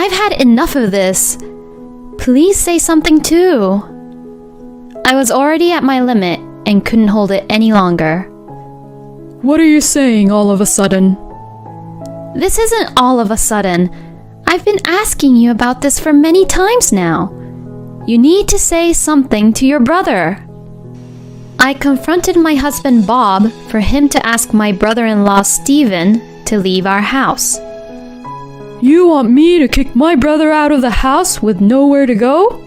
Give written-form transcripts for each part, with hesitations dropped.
I've had enough of this. Please say something too. I was already at my limit and couldn't hold it any longer. What are you saying all of a sudden? This isn't all of a sudden. I've been asking you about this for many times now. You need to say something to your brother. I confronted my husband Bob for him to ask my brother-in-law Stephen to leave our house. You want me to kick my brother out of the house with nowhere to go?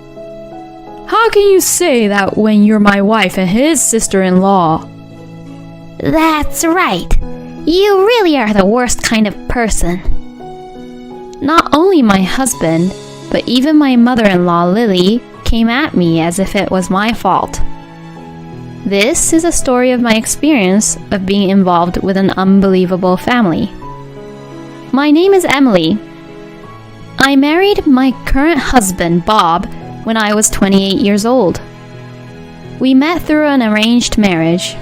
How can you say that when you're my wife and his sister-in-law? That's right. You really are the worst kind of person. Not only my husband, but even my mother-in-law Lily came at me as if it was my fault. This is a story of my experience of being involved with an unbelievable family. My name is Emily. I married my current husband, Bob, when I was 28 years old. We met through an arranged marriage.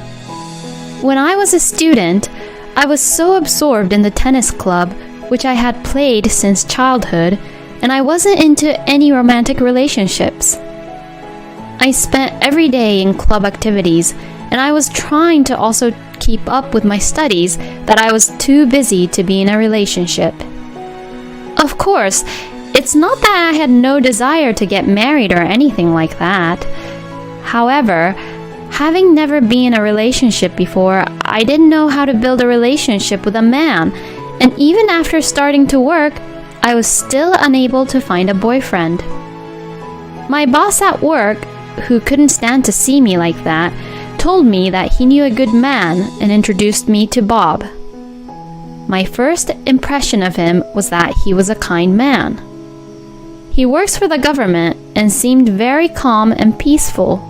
When I was a student, I was so absorbed in the tennis club, which I had played since childhood, and I wasn't into any romantic relationships. I spent every day in club activities, and I was trying to also keep up with my studies that I was too busy to be in a relationship. Of course, it's not that I had no desire to get married or anything like that. However, having never been in a relationship before, I didn't know how to build a relationship with a man, and even after starting to work, I was still unable to find a boyfriend. My boss at work, who couldn't stand to see me like that, told me that he knew a good man and introduced me to Bob. My first impression of him was that he was a kind man. He works for the government and seemed very calm and peaceful.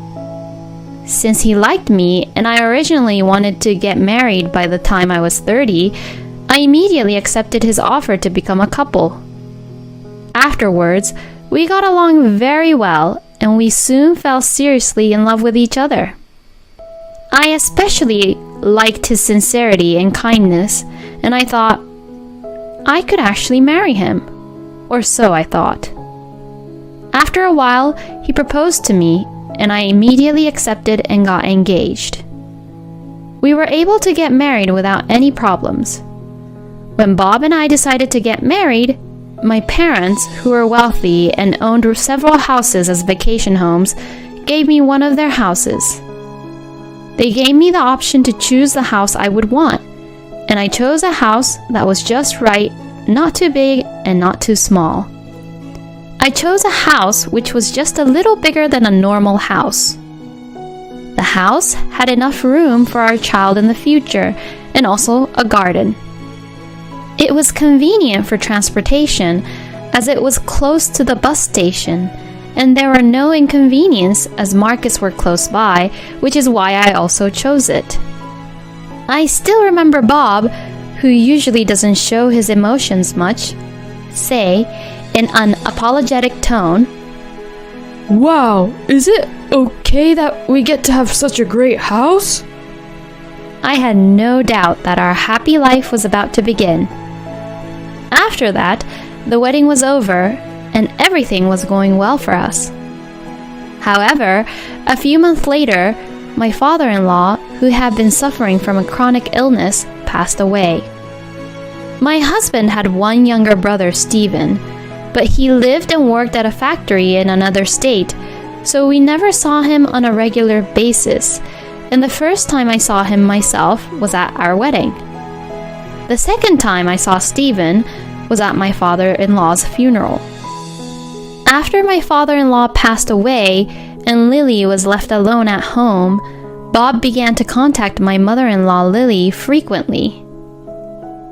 Since he liked me and I originally wanted to get married by the time I was 30, I immediately accepted his offer to become a couple. Afterwards, we got along very well and we soon fell seriously in love with each other. I especially liked his sincerity and kindness, and I thought, I could actually marry him. Or so I thought. After a while, he proposed to me, and I immediately accepted and got engaged. We were able to get married without any problems. When Bob and I decided to get married, my parents, who were wealthy and owned several houses as vacation homes, gave me one of their houses. They gave me the option to choose the house I would want, and I chose a house that was just right, not too big and not too small. I chose a house which was just a little bigger than a normal house. The house had enough room for our child in the future and also a garden. It was convenient for transportation as it was close to the bus station, and there were no inconvenience as markets were close by, which is why I also chose it. I still remember Bob, who usually doesn't show his emotions much, say, in an apologetic tone, Wow, is it okay that we get to have such a great house? I had no doubt that our happy life was about to begin. After that, the wedding was over, and everything was going well for us. However, a few months later, my father-in-law, who had been suffering from a chronic illness, passed away. My husband had one younger brother, Stephen, but he lived and worked at a factory in another state, so we never saw him on a regular basis, and the first time I saw him myself was at our wedding. The second time I saw Stephen was at my father-in-law's funeral. After my father-in-law passed away and Lily was left alone at home, Bob began to contact my mother-in-law Lily frequently.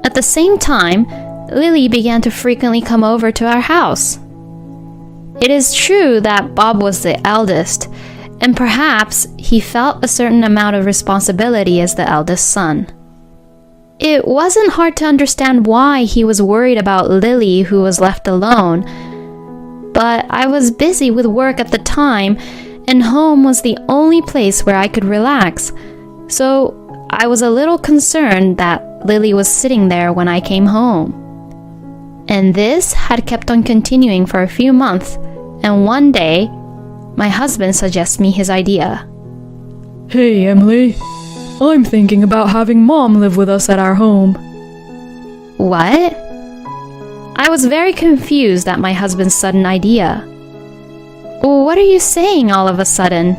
At the same time, Lily began to frequently come over to our house. It is true that Bob was the eldest, and perhaps he felt a certain amount of responsibility as the eldest son. It wasn't hard to understand why he was worried about Lily, who was left alone, but I was busy with work at the time, and home was the only place where I could relax, so I was a little concerned that Lily was sitting there when I came home. And this had kept on continuing for a few months, and one day, my husband suggests me his idea. Hey, Emily. I'm thinking about having Mom live with us at our home. What? I was very confused at my husband's sudden idea. What are you saying all of a sudden?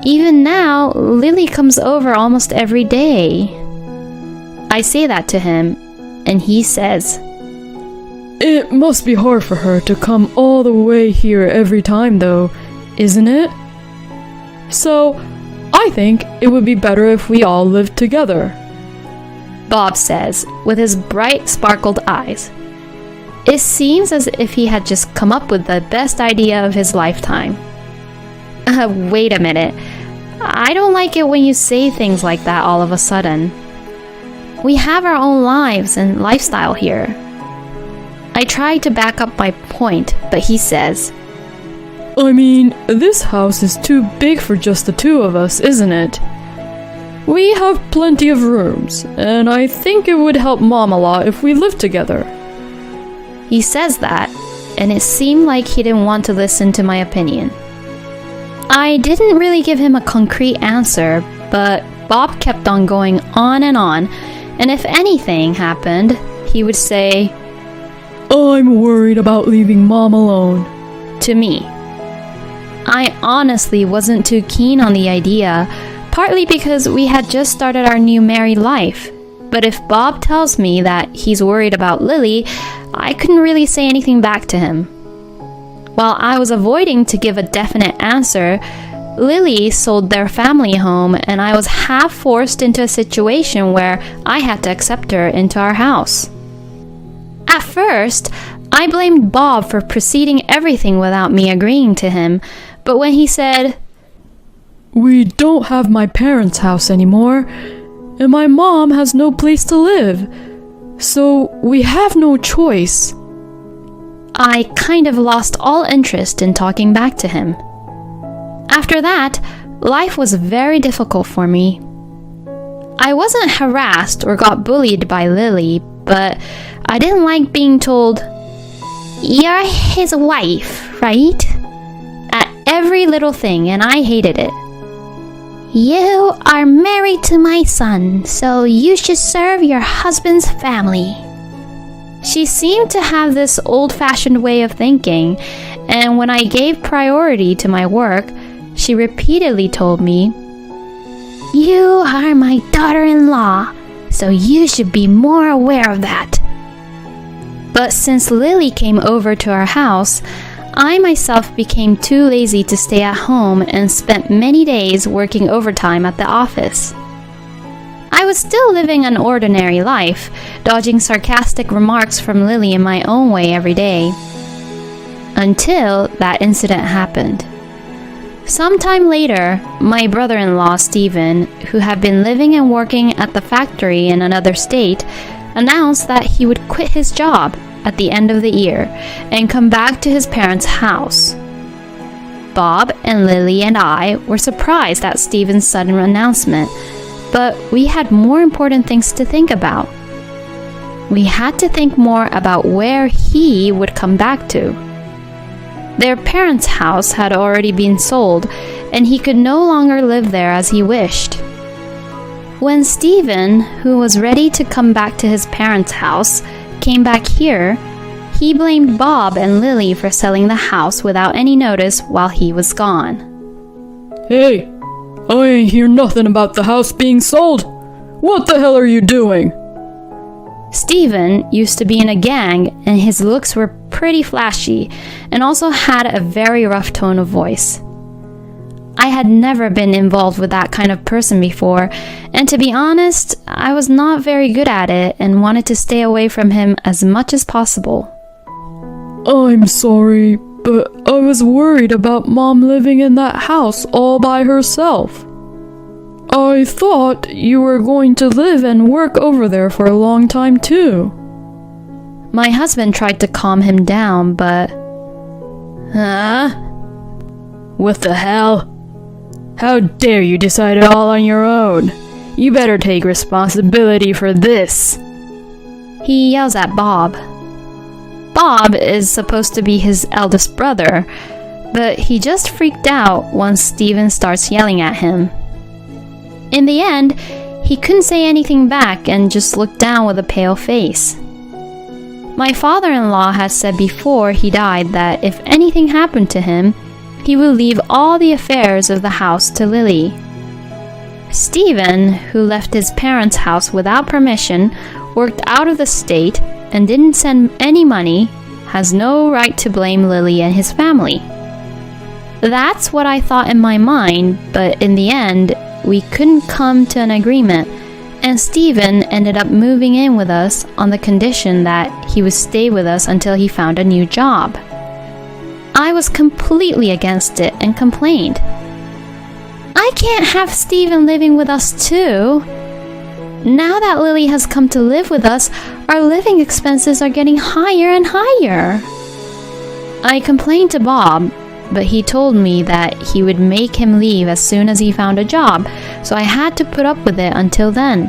Even now, Lily comes over almost every day. I say that to him, and he says, It must be hard for her to come all the way here every time, though, isn't it? So, I think it would be better if we all lived together. Bob says, with his bright, sparkled eyes. It seems as if he had just come up with the best idea of his lifetime. Wait a minute. I don't like it when you say things like that all of a sudden. We have our own lives and lifestyle here. I try to back up my point, but he says, I mean, this house is too big for just the two of us, isn't it? We have plenty of rooms, and I think it would help Mom a lot if we lived together. He says that, and it seemed like he didn't want to listen to my opinion. I didn't really give him a concrete answer, but Bob kept on going on, and if anything happened, he would say, I'm worried about leaving Mom alone. To me. I honestly wasn't too keen on the idea, partly because we had just started our new married life. But if Bob tells me that he's worried about Lily, I couldn't really say anything back to him. While I was avoiding to give a definite answer, Lily sold their family home, and I was half forced into a situation where I had to accept her into our house. At first, I blamed Bob for proceeding everything without me agreeing to him, but when he said, We don't have my parents' house anymore, and my mom has no place to live, so we have no choice, I kind of lost all interest in talking back to him. After that, life was very difficult for me. I wasn't harassed or got bullied by Lily, but I didn't like being told, You're his wife, right? At every little thing, and I hated it. You are married to my son, so you should serve your husband's family. She seemed to have this old-fashioned way of thinking, and when I gave priority to my work, she repeatedly told me, You are my daughter-in-law, so you should be more aware of that. But since Lily came over to our house, I myself became too lazy to stay at home and spent many days working overtime at the office. I was still living an ordinary life, dodging sarcastic remarks from Lily in my own way every day. Until that incident happened. Sometime later, my brother-in-law Stephen, who had been living and working at the factory in another state, announced that he would quit his job at the end of the year and come back to his parents' house. Bob and Lily and I were surprised at Stephen's sudden announcement, but we had more important things to think about. We had to think more about where he would come back to. Their parents' house had already been sold, and he could no longer live there as he wished. When Stephen, who was ready to come back to his parents' house, came back here, he blamed Bob and Lily for selling the house without any notice while he was gone. Hey, I ain't hear nothing about the house being sold. What the hell are you doing? Stephen used to be in a gang, and his looks were pretty flashy, and also had a very rough tone of voice. I had never been involved with that kind of person before, and to be honest, I was not very good at it and wanted to stay away from him as much as possible. I'm sorry, but I was worried about Mom living in that house all by herself. I thought you were going to live and work over there for a long time too. My husband tried to calm him down, but... What the hell? How dare you decide it all on your own? You better take responsibility for this. He yells at Bob. Bob is supposed to be his eldest brother, but he just freaked out once Steven starts yelling at him. In the end, he couldn't say anything back and just looked down with a pale face. My father-in-law had said before he died that if anything happened to him, he would leave all the affairs of the house to Lily. Steven, who left his parents' house without permission, worked out of the state, and didn't send any money, has no right to blame Lily and his family. That's what I thought in my mind, but in the end, we couldn't come to an agreement, and Steven ended up moving in with us on the condition that he would stay with us until he found a new job. I was completely against it and complained. I can't have Steven living with us too. Now that Lily has come to live with us, our living expenses are getting higher and higher. I complained to Bob, but he told me that he would make him leave as soon as he found a job, so I had to put up with it until then.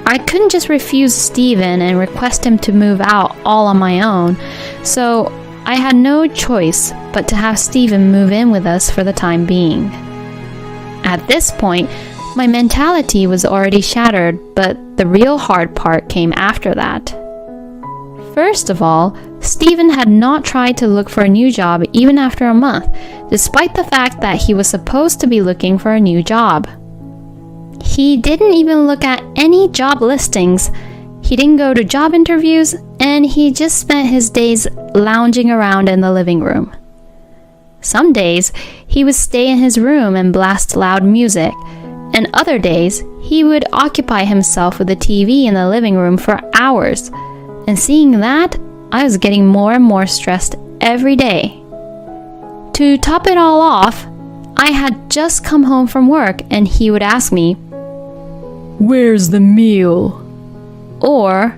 I couldn't just refuse Steven and request him to move out all on my own, so I had no choice but to have Steven move in with us for the time being. At this point, my mentality was already shattered, but the real hard part came after that. First of all, Steven had not tried to look for a new job even after a month, despite the fact that he was supposed to be looking for a new job. He didn't even look at any job listings, he didn't go to job interviews, and he just spent his days lounging around in the living room. Some days, he would stay in his room and blast loud music, and other days, he would occupy himself with the TV in the living room for hours. And seeing that, I was getting more and more stressed every day. To top it all off, I had just come home from work and he would ask me, "Where's the meal?" or,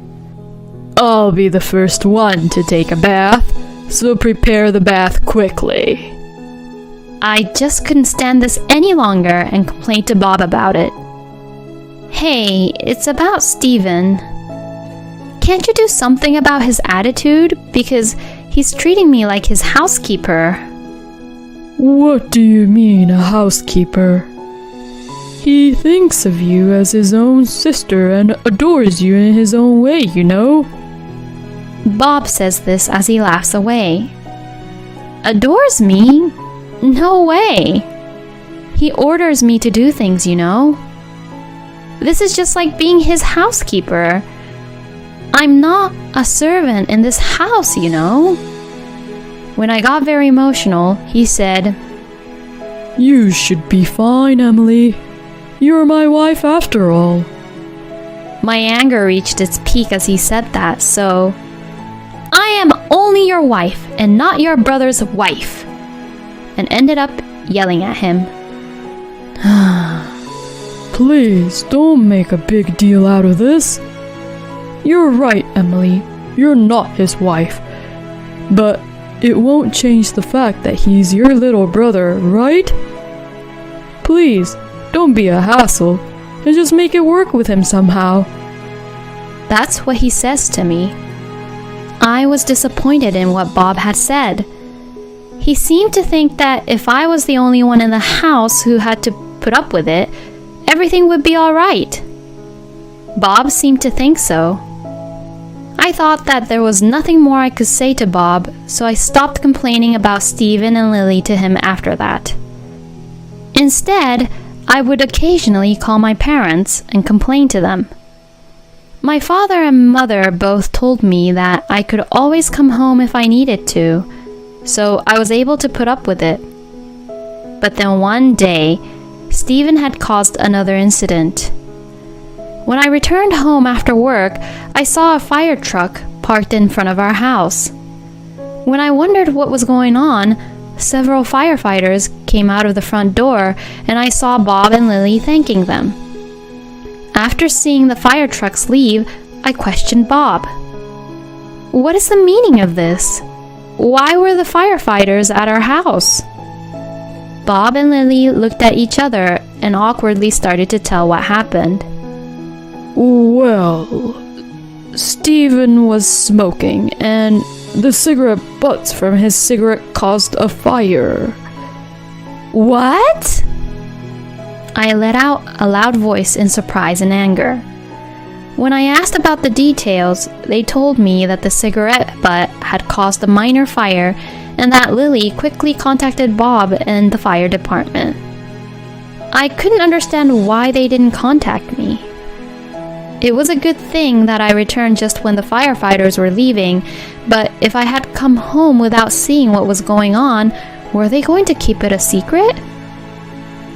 "I'll be the first one to take a bath, so prepare the bath quickly." I just couldn't stand this any longer and complained to Bob about it. "Hey, it's about Steven. Can't you do something about his attitude? Because he's treating me like his housekeeper." "What do you mean, a housekeeper? He thinks of you as his own sister and adores you in his own way, you know." Bob says this as he laughs away. Adores me? No way. He orders me to do things, you know. This is just like being his housekeeper. I'm not a servant in this house, you know. When I got very emotional, he said, "You should be fine, Emily. You're my wife after all." My anger reached its peak as he said that, so I am only your wife and not your brother's wife, and ended up yelling at him. "Please don't make a big deal out of this. You're right, Emily. You're not his wife. But it won't change the fact that he's your little brother, right? Please, don't be a hassle and just make it work with him somehow." That's what he says to me. I was disappointed in what Bob had said. He seemed to think that if I was the only one in the house who had to put up with it, everything would be all right. Bob seemed to think so. I thought that there was nothing more I could say to Bob, so I stopped complaining about Steven and Lily to him after that. Instead, I would occasionally call my parents and complain to them. My father and mother both told me that I could always come home if I needed to, so I was able to put up with it. But then one day, Steven had caused another incident. When I returned home after work, I saw a fire truck parked in front of our house. When I wondered what was going on, several firefighters came out of the front door and I saw Bob and Lily thanking them. After seeing the fire trucks leave, I questioned Bob. "What is the meaning of this? Why were the firefighters at our house?" Bob and Lily looked at each other and awkwardly started to tell what happened. "Well, Stephen was smoking, and the cigarette butts from his cigarette caused a fire. What? I let out a loud voice in surprise and anger. When I asked about the details, they told me that the cigarette butt had caused a minor fire and that Lily quickly contacted Bob and the fire department. I couldn't understand why they didn't contact me. It was a good thing that I returned just when the firefighters were leaving, but if I had come home without seeing what was going on, were they going to keep it a secret?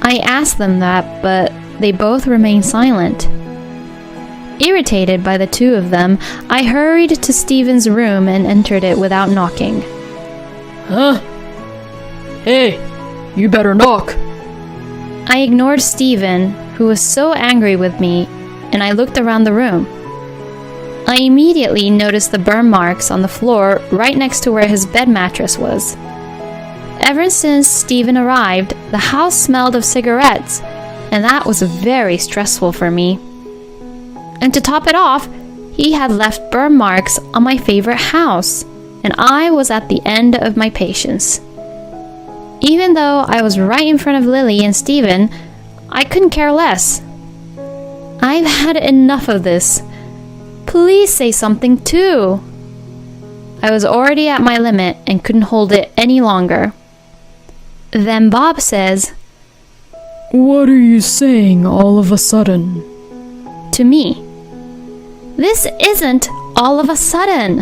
I asked them that, but they both remained silent. Irritated by the two of them, I hurried to Stephen's room and entered it without knocking. Huh? Hey, you better knock. I ignored Stephen, who was so angry with me, and I looked around the room. I immediately noticed the burn marks on the floor right next to where his bed mattress was. Ever since Stephen arrived, the house smelled of cigarettes, and that was very stressful for me. And to top it off, he had left burn marks on my favorite house, and I was at the end of my patience. Even though I was right in front of Lily and Stephen, I couldn't care less. I've had enough of this. Please say something too. I was already at my limit and couldn't hold it any longer. Then Bob says, What are you saying all of a sudden? To me, this isn't all of a sudden.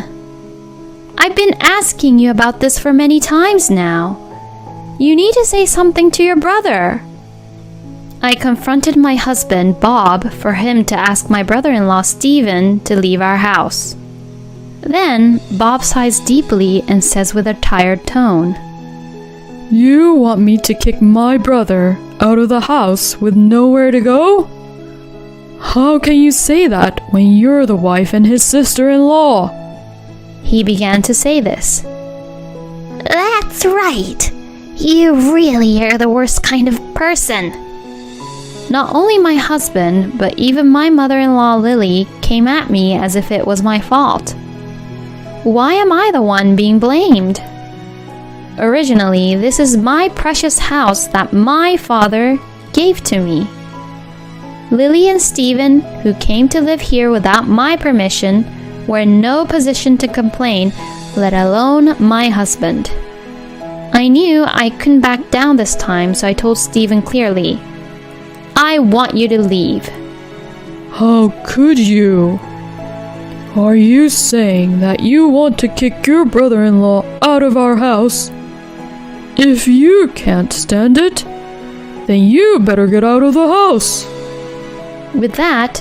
I've been asking you about this for many times now. You need to say something to your brother. I confronted my husband, Bob, for him to ask my brother-in-law, Stephen, to leave our house. Then, Bob sighs deeply and says with a tired tone, You want me to kick my brother out of the house with nowhere to go? How can you say that when you're the wife and his sister-in-law? He began to say this. That's right. You really are the worst kind of person. Not only my husband, but even my mother-in-law Lily came at me as if it was my fault. Why am I the one being blamed? Originally, this is my precious house that my father gave to me. Lily and Stephen, who came to live here without my permission, were in no position to complain, let alone my husband. I knew I couldn't back down this time, so I told Stephen clearly, I want you to leave. How could you? Are you saying that you want to kick your brother-in-law out of our house? If you can't stand it, then you better get out of the house. With that,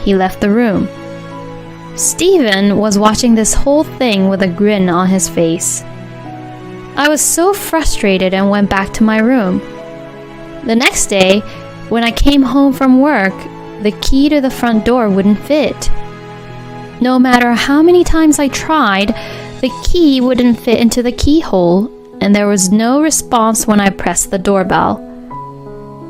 he left the room. Stephen was watching this whole thing with a grin on his face. I was so frustrated and went back to my room. The next day, when I came home from work, the key to the front door wouldn't fit. No matter how many times I tried, the key wouldn't fit into the keyhole, and there was no response when I pressed the doorbell.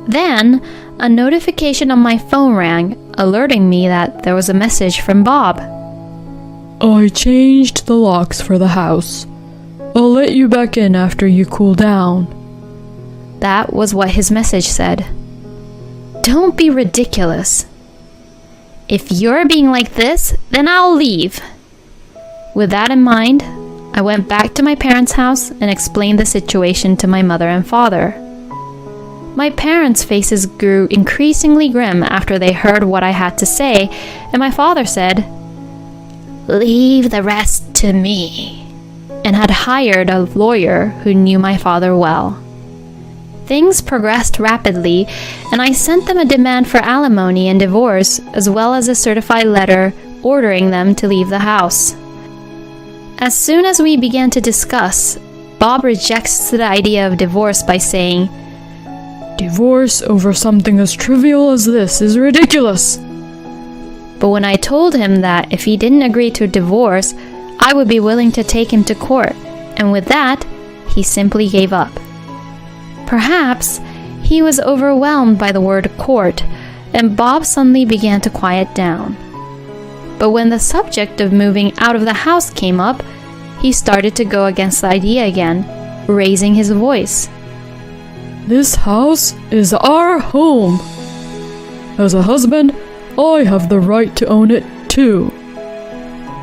Then, a notification on my phone rang, alerting me that there was a message from Bob. I changed the locks for the house. I'll let you back in after you cool down. That was what his message said. Don't be ridiculous. If you're being like this, then I'll leave. With that in mind, I went back to my parents' house and explained the situation to my mother and father. My parents' faces grew increasingly grim after they heard what I had to say, and my father said, Leave the rest to me, and had hired a lawyer who knew my father well. Things progressed rapidly, and I sent them a demand for alimony and divorce, as well as a certified letter ordering them to leave the house. As soon as we began to discuss, Bob rejects the idea of divorce by saying, Divorce over something as trivial as this is ridiculous. But when I told him that if he didn't agree to a divorce, I would be willing to take him to court, and with that, he simply gave up. Perhaps he was overwhelmed by the word court, and Bob suddenly began to quiet down. But when the subject of moving out of the house came up, he started to go against the idea again, raising his voice. This house is our home. As a husband, I have the right to own it too.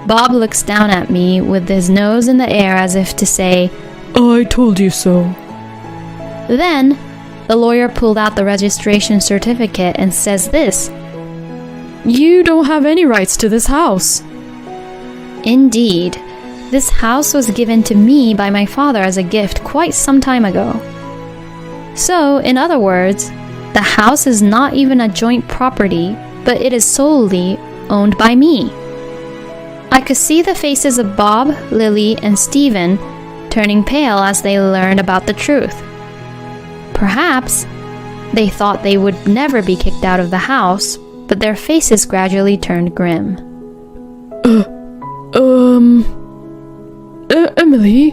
Bob looks down at me with his nose in the air as if to say, I told you so. Then, the lawyer pulled out the registration certificate and says this. You don't have any rights to this house. Indeed, this house was given to me by my father as a gift quite some time ago. So, in other words, the house is not even a joint property, but it is solely owned by me. I could see the faces of Bob, Lily, and Stephen turning pale as they learned about the truth. Perhaps they thought they would never be kicked out of the house, but their faces gradually turned grim. Emily,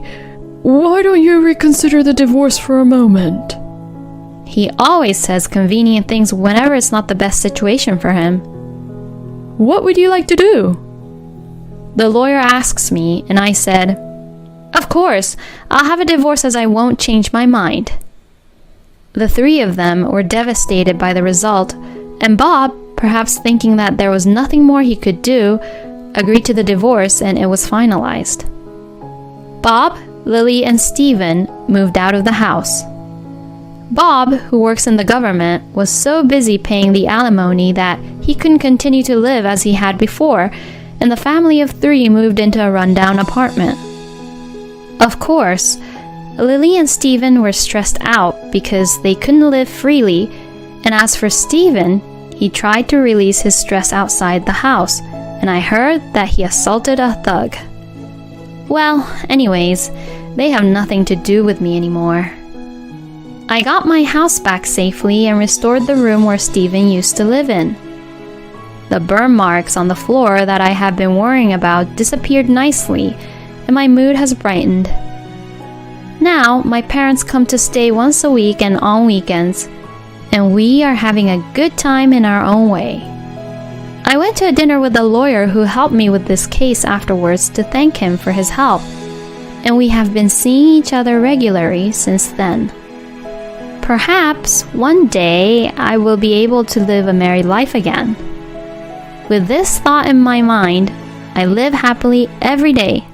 why don't you reconsider the divorce for a moment? He always says convenient things whenever it's not the best situation for him. What would you like to do? The lawyer asks me, and I said, Of course, I'll have a divorce as I won't change my mind. The three of them were devastated by the result, and Bob, perhaps thinking that there was nothing more he could do, agreed to the divorce and it was finalized. Bob, Lily, and Stephen moved out of the house. Bob, who works in the government, was so busy paying the alimony that he couldn't continue to live as he had before, and the family of three moved into a rundown apartment. Of course, Lily and Stephen were stressed out because they couldn't live freely, and as for Stephen, he tried to release his stress outside the house, and I heard that he assaulted a thug. Well, anyways, they have nothing to do with me anymore. I got my house back safely and restored the room where Stephen used to live in. The burn marks on the floor that I had been worrying about disappeared nicely, and my mood has brightened. Now, my parents come to stay once a week and on weekends, and we are having a good time in our own way. I went to a dinner with the lawyer who helped me with this case afterwards to thank him for his help, and we have been seeing each other regularly since then. Perhaps one day I will be able to live a married life again. With this thought in my mind, I live happily every day